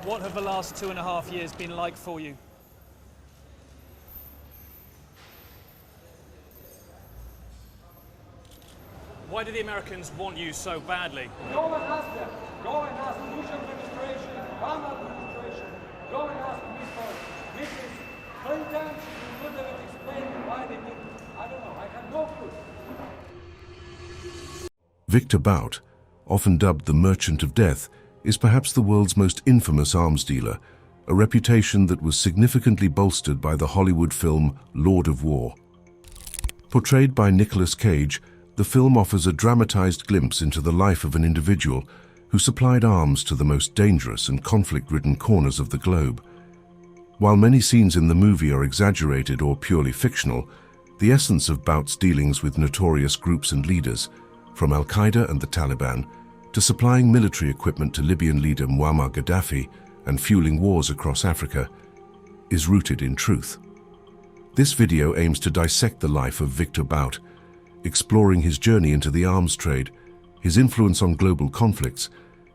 What have the last 2.5 years been like for you? Why do the Americans want you so badly? Go and ask them. Go and ask the Bush administration, Obama administration. Go and ask Mrs. Clinton. She would have explained why they did it. I don't know. I have no clue. VIKTOR BOUT, often dubbed the Merchant of Death, is perhaps the world's most infamous arms dealer, a reputation that was significantly bolstered by the Hollywood film Lord of War. Portrayed by Nicolas Cage, the film offers a dramatized glimpse into the life of an individual who supplied arms to the most dangerous and conflict-ridden corners of the globe. While many scenes in the movie are exaggerated or purely fictional, the essence of Bout's dealings with notorious groups and leaders, from Al-Qaeda and the Taliban, to supplying military equipment to Libyan leader Muammar Gaddafi and fueling wars across Africa, is rooted in truth. This video aims to dissect the life of VIKTOR BOUT, exploring his journey into the arms trade, his influence on global conflicts,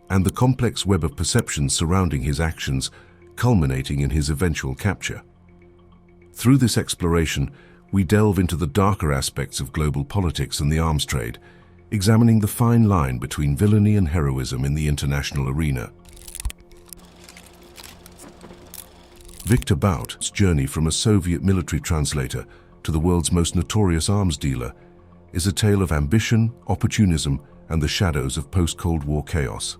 and the complex web of perceptions surrounding his actions, culminating in his eventual capture. Through this exploration, we delve into the darker aspects of global politics and the arms trade, examining the fine line between villainy and heroism in the international arena. VIKTOR Bout's journey from a Soviet military translator to the world's most notorious arms dealer is a tale of ambition, opportunism, and the shadows of post-Cold War chaos.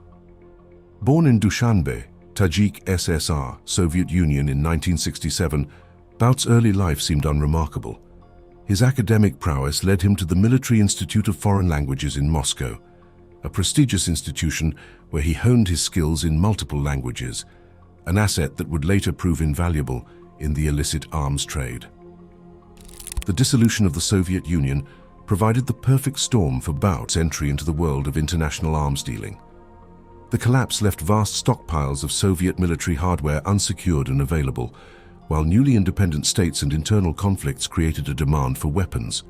Born in Dushanbe, Tajik SSR, Soviet Union in 1967, Bout's early life seemed unremarkable. His academic prowess led him to the Military Institute of Foreign Languages in Moscow, a prestigious institution where he honed his skills in multiple languages, an asset that would later prove invaluable in the illicit arms trade. The dissolution of the Soviet Union provided the perfect storm for Bout's entry into the world of international arms dealing. The collapse left vast stockpiles of Soviet military hardware unsecured and available, while newly independent states and internal conflicts created a demand for weapons.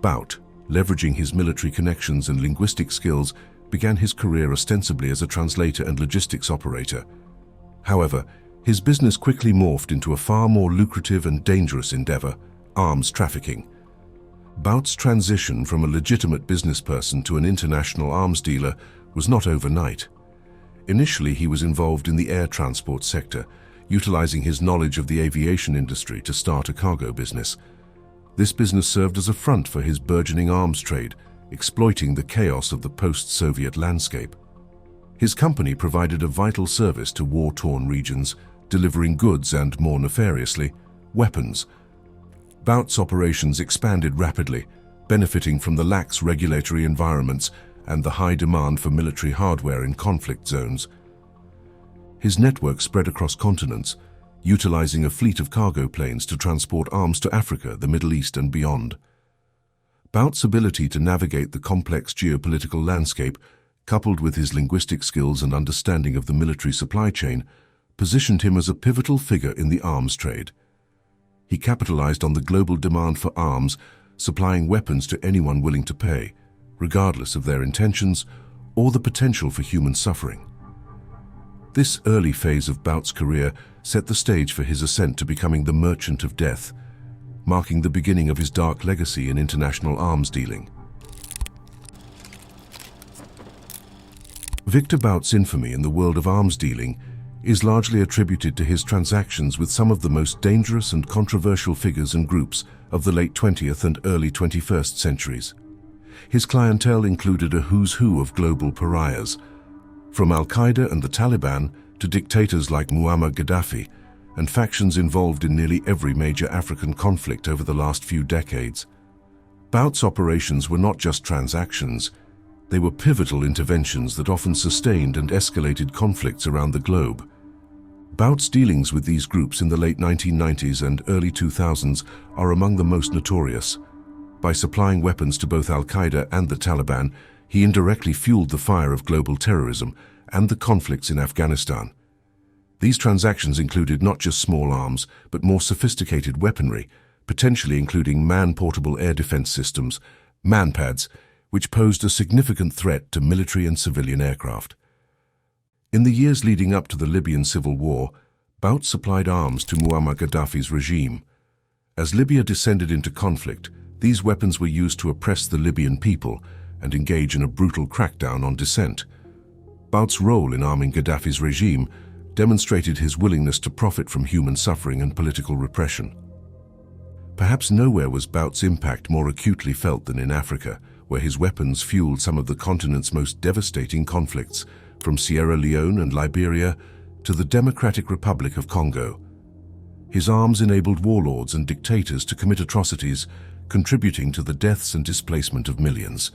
Bout, leveraging his military connections and linguistic skills, began his career ostensibly as a translator and logistics operator. However, his business quickly morphed into a far more lucrative and dangerous endeavor: arms trafficking. Bout's transition from a legitimate businessperson to an international arms dealer was not overnight. Initially, he was involved in the air transport sector, utilizing his knowledge of the aviation industry to start a cargo business. This business served as a front for his burgeoning arms trade, exploiting the chaos of the post-Soviet landscape. His company provided a vital service to war-torn regions, delivering goods and, more nefariously, weapons. Bout's operations expanded rapidly, benefiting from the lax regulatory environments and the high demand for military hardware in conflict zones. His network spread across continents, utilizing a fleet of cargo planes to transport arms to Africa, the Middle East, and beyond. Bout's ability to navigate the complex geopolitical landscape, coupled with his linguistic skills and understanding of the military supply chain, positioned him as a pivotal figure in the arms trade. He capitalized on the global demand for arms, supplying weapons to anyone willing to pay, regardless of their intentions or the potential for human suffering. This early phase of Bout's career set the stage for his ascent to becoming the Merchant of Death, marking the beginning of his dark legacy in international arms dealing. VIKTOR Bout's infamy in the world of arms dealing is largely attributed to his transactions with some of the most dangerous and controversial figures and groups of the late 20th and early 21st centuries. His clientele included a who's who of global pariahs, from Al-Qaeda and the Taliban to dictators like Muammar Gaddafi, and factions involved in nearly every major African conflict over the last few decades. Bout's operations were not just transactions, they were pivotal interventions that often sustained and escalated conflicts around the globe. Bout's dealings with these groups in the late 1990s and early 2000s are among the most notorious. By supplying weapons to both Al-Qaeda and the Taliban, he indirectly fueled the fire of global terrorism and the conflicts in Afghanistan. These transactions included not just small arms, but more sophisticated weaponry, potentially including man-portable air defense systems, MANPADS, which posed a significant threat to military and civilian aircraft. In the years leading up to the Libyan civil war, Bout supplied arms to Muammar Gaddafi's regime. As Libya descended into conflict, these weapons were used to oppress the Libyan people and engage in a brutal crackdown on dissent. Bout's role in arming Gaddafi's regime demonstrated his willingness to profit from human suffering and political repression. Perhaps nowhere was Bout's impact more acutely felt than in Africa, where his weapons fueled some of the continent's most devastating conflicts, from Sierra Leone and Liberia to the Democratic Republic of Congo. His arms enabled warlords and dictators to commit atrocities, contributing to the deaths and displacement of millions.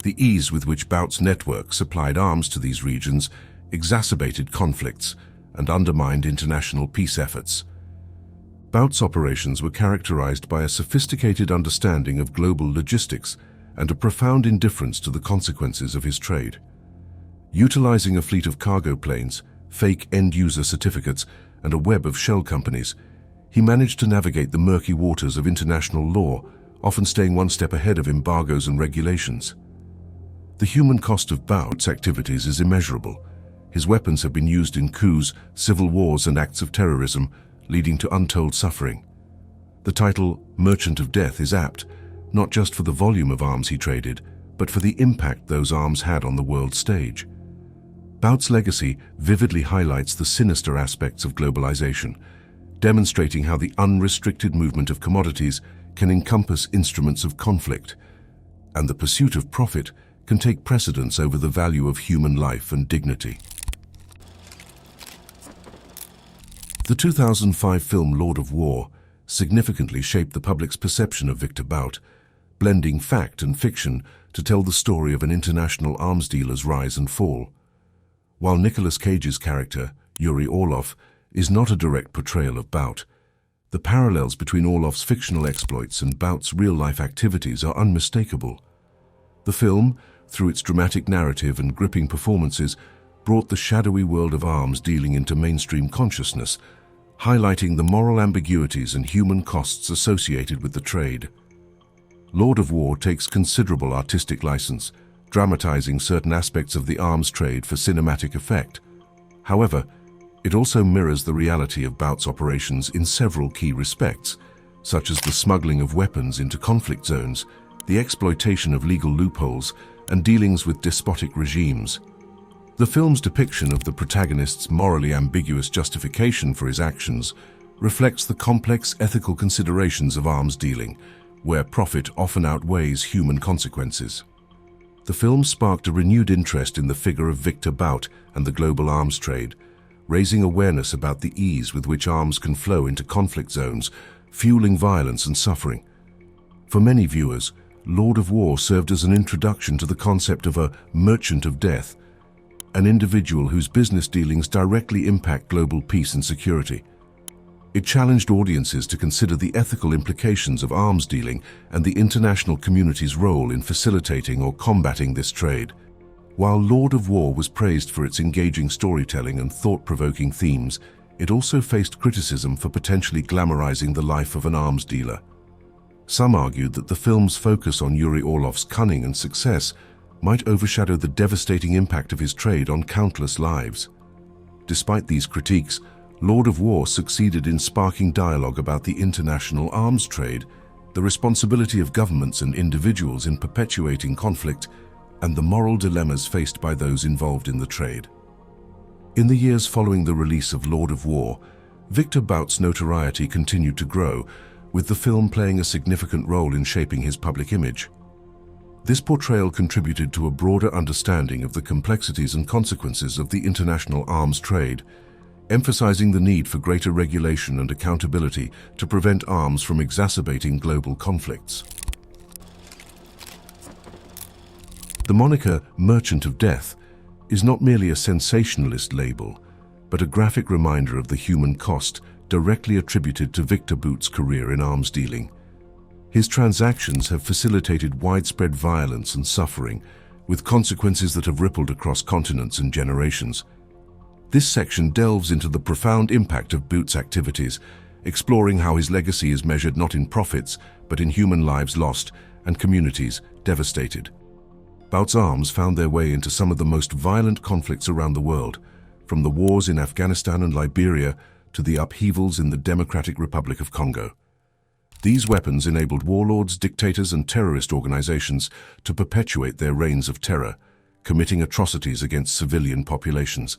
The ease with which Bout's network supplied arms to these regions exacerbated conflicts and undermined international peace efforts. Bout's operations were characterized by a sophisticated understanding of global logistics and a profound indifference to the consequences of his trade. Utilizing a fleet of cargo planes, fake end-user certificates, and a web of shell companies, he managed to navigate the murky waters of international law, often staying one step ahead of embargoes and regulations. The human cost of Bout's activities is immeasurable. His weapons have been used in coups, civil wars, and acts of terrorism, leading to untold suffering. The title Merchant of Death is apt, not just for the volume of arms he traded, but for the impact those arms had on the world stage. Bout's legacy vividly highlights the sinister aspects of globalization, demonstrating how the unrestricted movement of commodities can encompass instruments of conflict, and the pursuit of profit can take precedence over the value of human life and dignity. The 2005 film Lord of War significantly shaped the public's perception of Viktor Bout, blending fact and fiction to tell the story of an international arms dealer's rise and fall. While Nicolas Cage's character, Yuri Orlov, is not a direct portrayal of Bout, the parallels between Orlov's fictional exploits and Bout's real-life activities are unmistakable. The film, through its dramatic narrative and gripping performances, brought the shadowy world of arms dealing into mainstream consciousness, highlighting the moral ambiguities and human costs associated with the trade. Lord of War takes considerable artistic license, dramatizing certain aspects of the arms trade for cinematic effect. However, it also mirrors the reality of Bout's operations in several key respects, such as the smuggling of weapons into conflict zones, the exploitation of legal loopholes, and dealings with despotic regimes. The film's depiction of the protagonist's morally ambiguous justification for his actions reflects the complex ethical considerations of arms dealing, where profit often outweighs human consequences. The film sparked a renewed interest in the figure of Viktor Bout and the global arms trade, raising awareness about the ease with which arms can flow into conflict zones, fueling violence and suffering. For many viewers, Lord of War served as an introduction to the concept of a merchant of death, an individual whose business dealings directly impact global peace and security. It challenged audiences to consider the ethical implications of arms dealing and the international community's role in facilitating or combating this trade. While Lord of War was praised for its engaging storytelling and thought-provoking themes, it also faced criticism for potentially glamorizing the life of an arms dealer. Some argued that the film's focus on Yuri Orlov's cunning and success might overshadow the devastating impact of his trade on countless lives. Despite these critiques, Lord of War succeeded in sparking dialogue about the international arms trade, the responsibility of governments and individuals in perpetuating conflict, and the moral dilemmas faced by those involved in the trade. In the years following the release of Lord of War, Viktor Bout's notoriety continued to grow, with the film playing a significant role in shaping his public image. This portrayal contributed to a broader understanding of the complexities and consequences of the international arms trade, emphasizing the need for greater regulation and accountability to prevent arms from exacerbating global conflicts. The moniker Merchant of Death is not merely a sensationalist label, but a graphic reminder of the human cost directly attributed to Viktor Bout's career in arms dealing. His transactions have facilitated widespread violence and suffering, with consequences that have rippled across continents and generations. This section delves into the profound impact of Bout's activities, exploring how his legacy is measured not in profits, but in human lives lost and communities devastated. Bout's arms found their way into some of the most violent conflicts around the world, from the wars in Afghanistan and Liberia to the upheavals in the Democratic Republic of Congo. These weapons enabled warlords, dictators, and terrorist organizations to perpetuate their reigns of terror, committing atrocities against civilian populations.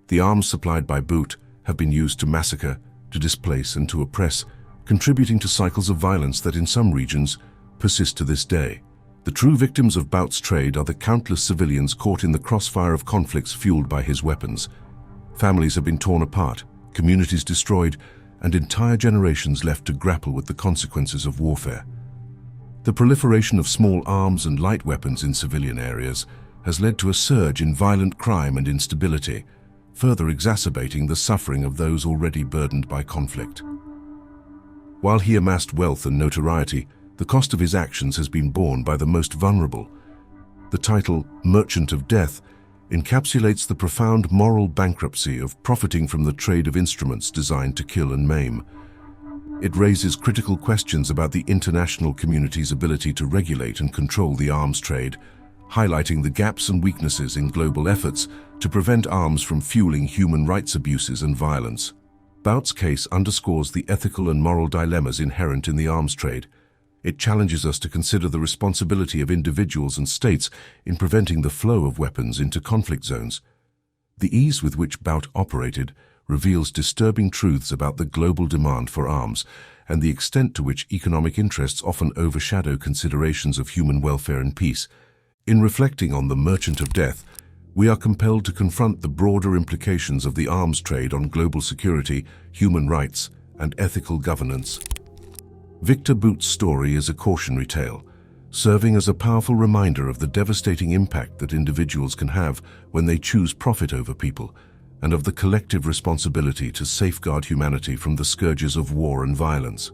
The arms supplied by Bout have been used to massacre, to displace, and to oppress, contributing to cycles of violence that in some regions persist to this day. The true victims of Bout's trade are the countless civilians caught in the crossfire of conflicts fueled by his weapons. Families have been torn apart, communities destroyed, and entire generations left to grapple with the consequences of warfare. The proliferation of small arms and light weapons in civilian areas has led to a surge in violent crime and instability, further exacerbating the suffering of those already burdened by conflict. While he amassed wealth and notoriety, the cost of his actions has been borne by the most vulnerable. The title, Merchant of Death, encapsulates the profound moral bankruptcy of profiting from the trade of instruments designed to kill and maim. It raises critical questions about the international community's ability to regulate and control the arms trade, highlighting the gaps and weaknesses in global efforts to prevent arms from fueling human rights abuses and violence. Bout's case underscores the ethical and moral dilemmas inherent in the arms trade. It challenges us to consider the responsibility of individuals and states in preventing the flow of weapons into conflict zones. The ease with which Bout operated reveals disturbing truths about the global demand for arms and the extent to which economic interests often overshadow considerations of human welfare and peace. In reflecting on the Merchant of Death, we are compelled to confront the broader implications of the arms trade on global security, human rights, and ethical governance. Viktor Bout's story is a cautionary tale, serving as a powerful reminder of the devastating impact that individuals can have when they choose profit over people, and of the collective responsibility to safeguard humanity from the scourges of war and violence.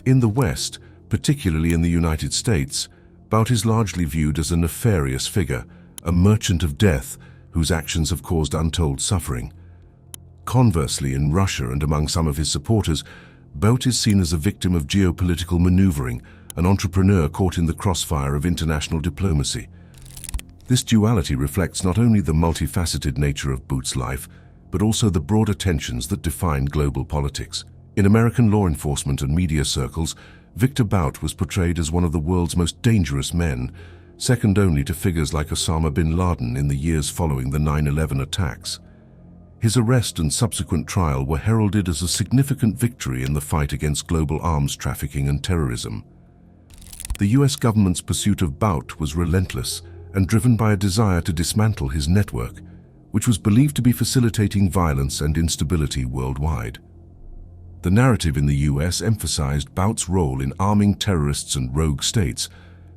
In the West, particularly in the United States, Bout is largely viewed as a nefarious figure, a merchant of death whose actions have caused untold suffering. Conversely, in Russia and among some of his supporters, Bout is seen as a victim of geopolitical maneuvering, an entrepreneur caught in the crossfire of international diplomacy. This duality reflects not only the multifaceted nature of Bout's life, but also the broader tensions that define global politics. In American law enforcement and media circles, Viktor Bout was portrayed as one of the world's most dangerous men, second only to figures like Osama bin Laden in the years following the 9/11 attacks. His arrest and subsequent trial were heralded as a significant victory in the fight against global arms trafficking and terrorism. The US government's pursuit of Bout was relentless and driven by a desire to dismantle his network, which was believed to be facilitating violence and instability worldwide. The narrative in the US emphasized Bout's role in arming terrorists and rogue states,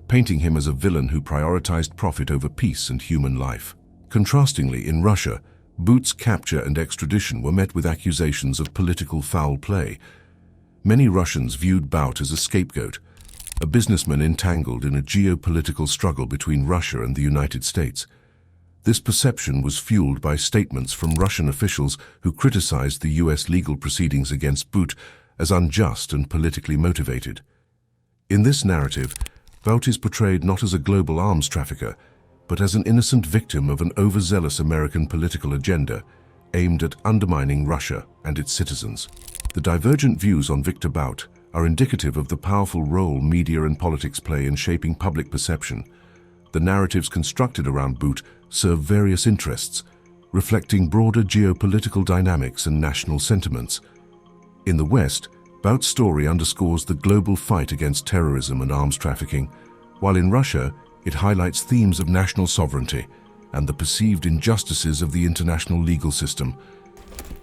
painting him as a villain who prioritized profit over peace and human life. Contrastingly, in Russia, Bout's capture and extradition were met with accusations of political foul play. Many Russians viewed Bout as a scapegoat, a businessman entangled in a geopolitical struggle between Russia and the United States. This perception was fueled by statements from Russian officials who criticized the US legal proceedings against Bout as unjust and politically motivated. In this narrative, Bout is portrayed not as a global arms trafficker, but as an innocent victim of an overzealous American political agenda aimed at undermining Russia and its citizens. The divergent views on Viktor Bout are indicative of the powerful role media and politics play in shaping public perception. The narratives constructed around Bout serve various interests, reflecting broader geopolitical dynamics and national sentiments. In the West, Bout's story underscores the global fight against terrorism and arms trafficking, while in Russia, it highlights themes of national sovereignty and the perceived injustices of the international legal system.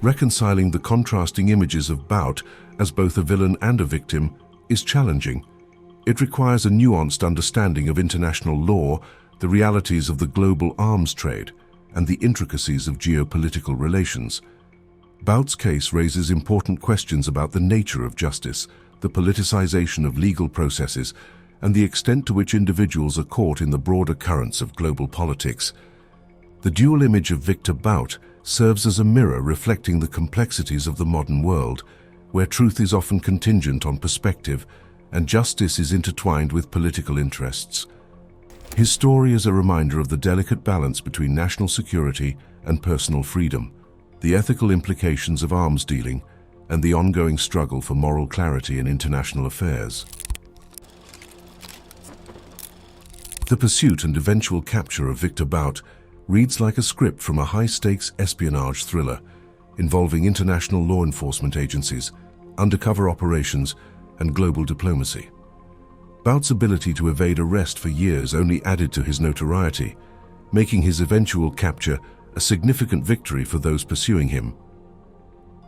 Reconciling the contrasting images of Bout as both a villain and a victim is challenging. It requires a nuanced understanding of international law, the realities of the global arms trade, and the intricacies of geopolitical relations. Bout's case raises important questions about the nature of justice, the politicization of legal processes, and the extent to which individuals are caught in the broader currents of global politics. The dual image of Viktor Bout serves as a mirror reflecting the complexities of the modern world, where truth is often contingent on perspective and justice is intertwined with political interests. His story is a reminder of the delicate balance between national security and personal freedom, the ethical implications of arms dealing, and the ongoing struggle for moral clarity in international affairs. The pursuit and eventual capture of Victor Bout reads like a script from a high-stakes espionage thriller involving international law enforcement agencies, undercover operations, and global diplomacy. Bout's ability to evade arrest for years only added to his notoriety, making his eventual capture a significant victory for those pursuing him.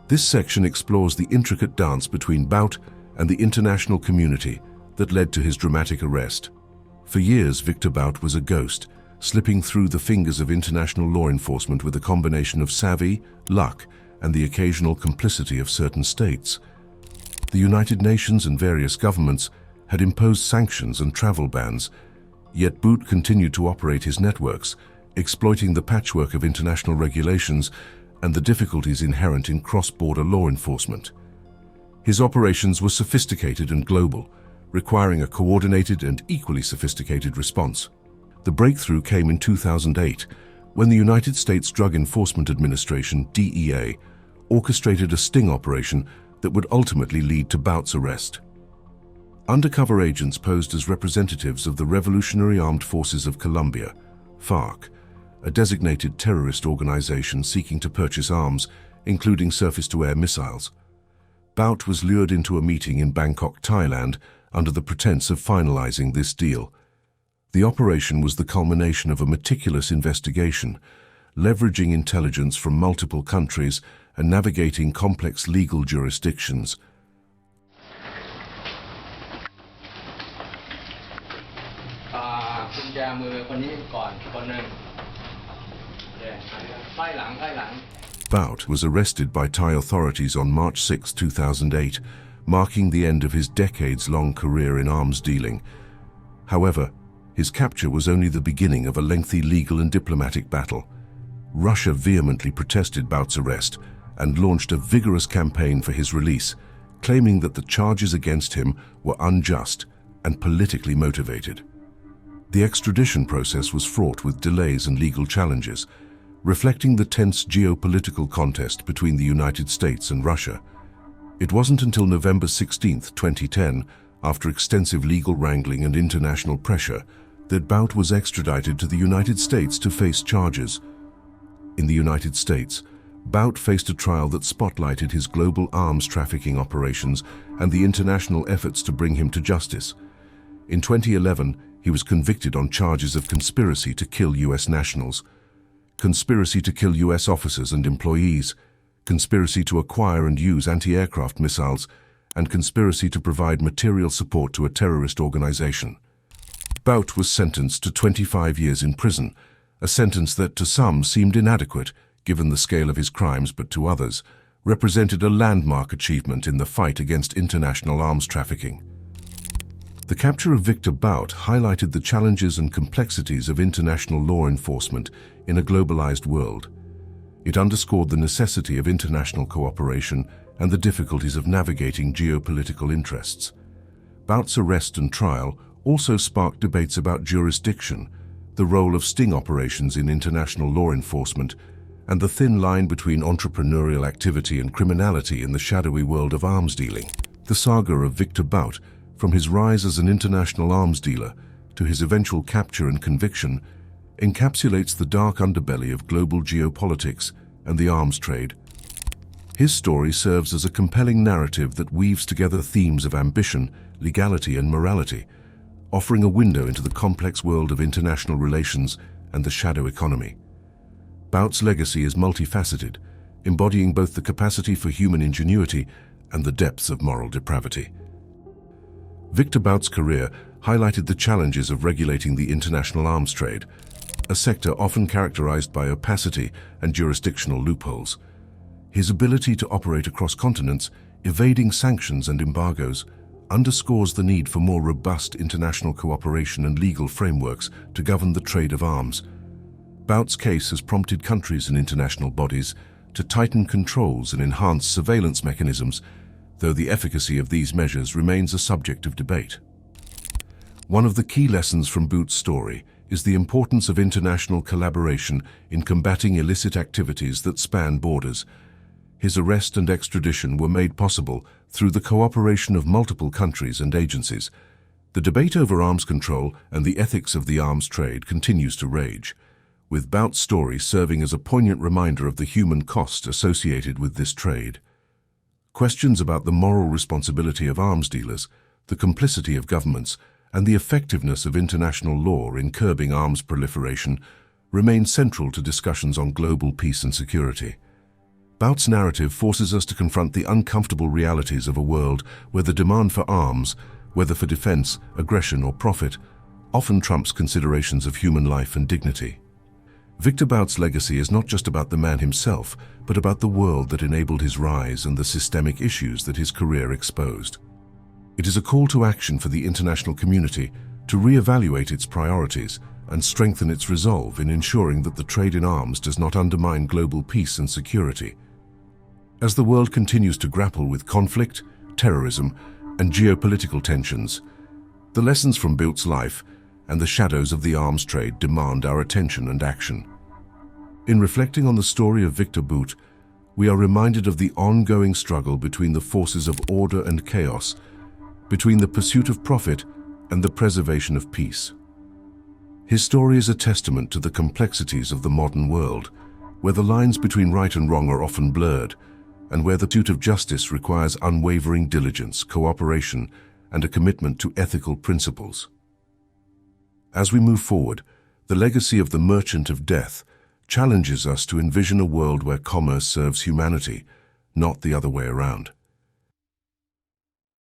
This section explores the intricate dance between Bout and the international community that led to his dramatic arrest. For years, Victor Bout was a ghost, slipping through the fingers of international law enforcement with a combination of savvy, luck, and the occasional complicity of certain states. The United Nations and various governments had imposed sanctions and travel bans, yet Bout continued to operate his networks, exploiting the patchwork of international regulations and the difficulties inherent in cross-border law enforcement. His operations were sophisticated and global, requiring a coordinated and equally sophisticated response. The breakthrough came in 2008, when the United States Drug Enforcement Administration, DEA, orchestrated a sting operation that would ultimately lead to Bout's arrest. Undercover agents posed as representatives of the Revolutionary Armed Forces of Colombia, FARC, a designated terrorist organization seeking to purchase arms, including surface-to-air missiles. Bout was lured into a meeting in Bangkok, Thailand, under the pretense of finalizing this deal. The operation was the culmination of a meticulous investigation, leveraging intelligence from multiple countries and navigating complex legal jurisdictions. Bout was arrested by Thai authorities on March 6, 2008, marking the end of his decades-long career in arms dealing. However, his capture was only the beginning of a lengthy legal and diplomatic battle. Russia vehemently protested Bout's arrest and launched a vigorous campaign for his release, claiming that the charges against him were unjust and politically motivated. The extradition process was fraught with delays and legal challenges, reflecting the tense geopolitical contest between the United States and Russia. It wasn't until November 16, 2010, after extensive legal wrangling and international pressure, that Bout was extradited to the United States to face charges. In the United States, Bout faced a trial that spotlighted his global arms trafficking operations and the international efforts to bring him to justice. In 2011, he was convicted on charges of conspiracy to kill U.S. nationals, conspiracy to kill U.S. officers and employees, conspiracy to acquire and use anti-aircraft missiles, and conspiracy to provide material support to a terrorist organization. Bout was sentenced to 25 years in prison, a sentence that to some seemed inadequate given the scale of his crimes, but to others represented a landmark achievement in the fight against international arms trafficking. The capture of Victor Bout highlighted the challenges and complexities of international law enforcement in a globalized world. It underscored the necessity of international cooperation and the difficulties of navigating geopolitical interests. Bout's arrest and trial also sparked debates about jurisdiction, the role of sting operations in international law enforcement, and the thin line between entrepreneurial activity and criminality in the shadowy world of arms dealing. The saga of Victor Bout, from his rise as an international arms dealer to his eventual capture and conviction, encapsulates the dark underbelly of global geopolitics and the arms trade. His story serves as a compelling narrative that weaves together themes of ambition, legality, and morality, offering a window into the complex world of international relations and the shadow economy. Bout's legacy is multifaceted, embodying both the capacity for human ingenuity and the depths of moral depravity. Victor Bout's career highlighted the challenges of regulating the international arms trade, a sector often characterized by opacity and jurisdictional loopholes. His ability to operate across continents, evading sanctions and embargoes, underscores the need for more robust international cooperation and legal frameworks to govern the trade of arms. Bout's case has prompted countries and international bodies to tighten controls and enhance surveillance mechanisms, though the efficacy of these measures remains a subject of debate. One of the key lessons from Bout's story is the importance of international collaboration in combating illicit activities that span borders. His arrest and extradition were made possible through the cooperation of multiple countries and agencies. The debate over arms control and the ethics of the arms trade continues to rage, with Bout's story serving as a poignant reminder of the human cost associated with this trade. Questions about the moral responsibility of arms dealers, the complicity of governments, and the effectiveness of international law in curbing arms proliferation remain central to discussions on global peace and security. Bout's narrative forces us to confront the uncomfortable realities of a world where the demand for arms, whether for defense, aggression, or profit, often trumps considerations of human life and dignity. Viktor Bout's legacy is not just about the man himself, but about the world that enabled his rise and the systemic issues that his career exposed. It is a call to action for the international community to re-evaluate its priorities and strengthen its resolve in ensuring that the trade in arms does not undermine global peace and security. As the world continues to grapple with conflict, terrorism, and geopolitical tensions, the lessons from Bout's life and the shadows of the arms trade demand our attention and action. In reflecting on the story of Viktor Bout, we are reminded of the ongoing struggle between the forces of order and chaos, between the pursuit of profit and the preservation of peace. His story is a testament to the complexities of the modern world, where the lines between right and wrong are often blurred, and where the pursuit of justice requires unwavering diligence, cooperation, and a commitment to ethical principles. As we move forward, the legacy of the Merchant of Death challenges us to envision a world where commerce serves humanity, not the other way around.